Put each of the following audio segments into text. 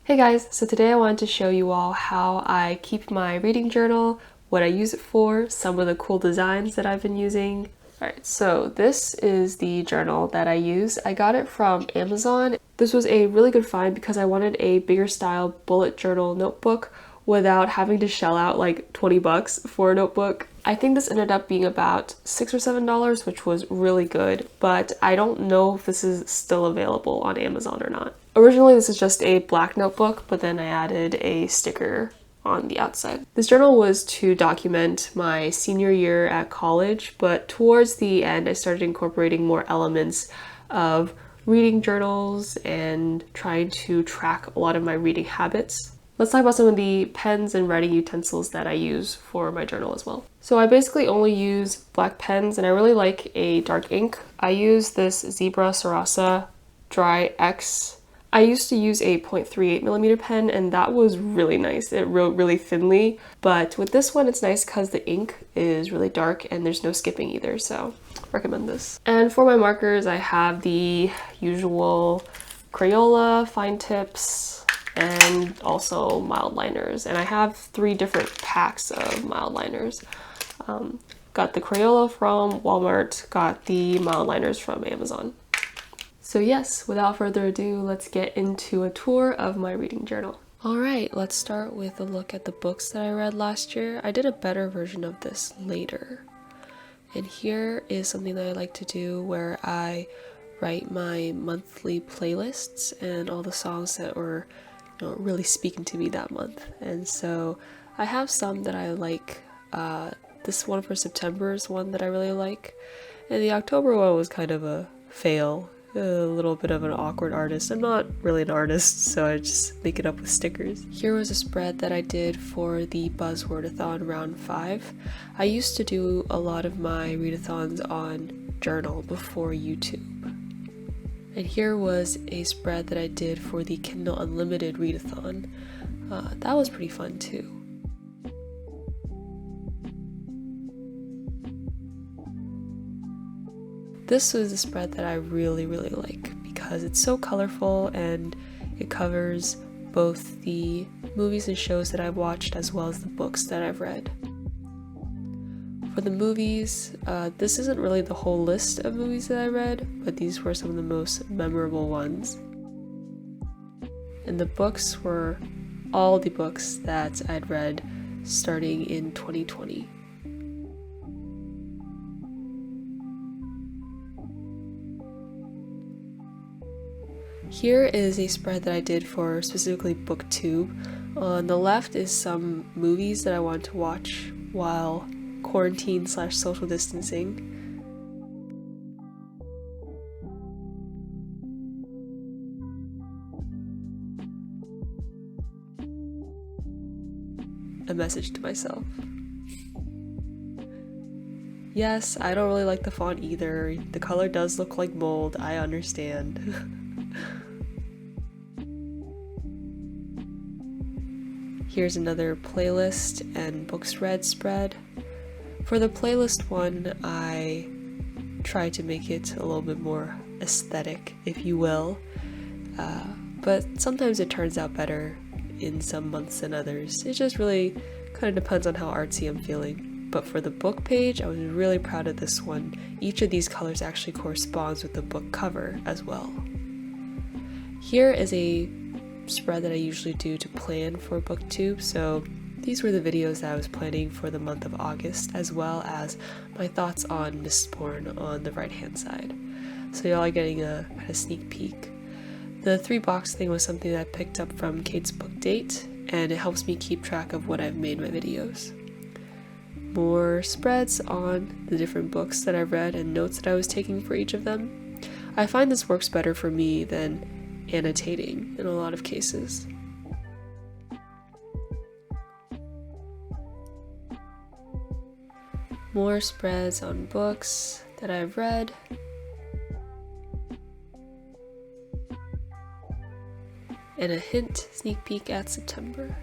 Hey guys, so today I wanted to show you all how I keep my reading journal, what I use it for, some of the cool designs that I've been using. Alright, so this is the journal that I use. I got it from Amazon. This was a really good find because I wanted a bigger style bullet journal notebook without having to shell out like 20 bucks for a notebook. I think this ended up being about $6 or $7, which was really good, but I don't know if this is still available on Amazon or not. Originally, this is just a black notebook, but then I added a sticker on the outside. This journal was to document my senior year at college, but towards the end, I started incorporating more elements of reading journals and trying to track a lot of my reading habits. Let's talk about some of the pens and writing utensils that I use for my journal as well. So I basically only use black pens and I really like a dark ink. I use this Zebra Sarasa Dry X. I used to use a 0.38mm pen and that was really nice. It wrote really thinly, but with this one it's nice because the ink is really dark and there's no skipping either, so recommend this. And for my markers I have the usual Crayola, fine tips, and also mild liners. And I have 3 different packs of mild liners. Got the Crayola from Walmart, got the mild liners from Amazon. So yes, without further ado, let's get into a tour of my reading journal. Alright, let's start with a look at the books that I read last year. I did a better version of this later. And here is something that I like to do where I write my monthly playlists and all the songs that were really speaking to me that month. And so I have some that I like. This one for September is one that I really like, and the October one was kind of a fail, a little bit of an awkward artist. I'm not really an artist, so I just make it up with stickers. Here was a spread that I did for the Buzzwordathon round 5. I used to do a lot of my readathons on Journal before YouTube. And here was a spread that I did for the Kindle Unlimited readathon. That was pretty fun too. This was a spread that I really like because it's so colorful and it covers both the movies and shows that I've watched as well as the books that I've read. For the movies, this isn't really the whole list of movies that I read, but these were some of the most memorable ones. And the books were all the books that I'd read starting in 2020. Here is a spread that I did for specifically BookTube. On the left is some movies that I wanted to watch while quarantine/social distancing. A message to myself. Yes, I don't really like the font either. The color does look like mold, I understand. Here's another playlist and books read spread. For the playlist one, I try to make it a little bit more aesthetic, if you will, but sometimes it turns out better in some months than others. It just really kind of depends on how artsy I'm feeling. But for the book page, I was really proud of this one. Each of these colors actually corresponds with the book cover as well. Here is a spread that I usually do to plan for BookTube, so these were the videos that I was planning for the month of August, as well as my thoughts on Mistborn on the right hand side. So y'all are getting a kind of sneak peek. The 3-box thing was something that I picked up from Kate's Book Date, and it helps me keep track of when I've made my videos. More spreads on the different books that I've read and notes that I was taking for each of them. I find this works better for me than annotating in a lot of cases. More spreads on books that I've read. And a hint sneak peek at September.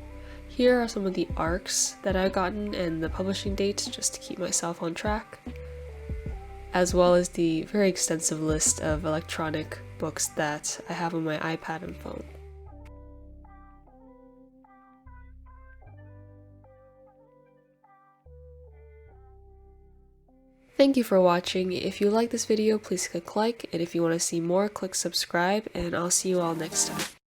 Here are some of the arcs that I've gotten and the publishing dates just to keep myself on track, as well as the very extensive list of electronic books that I have on my iPad and phone. Thank you for watching. If you like this video, please click like, and if you want to see more, click subscribe, and I'll see you all next time.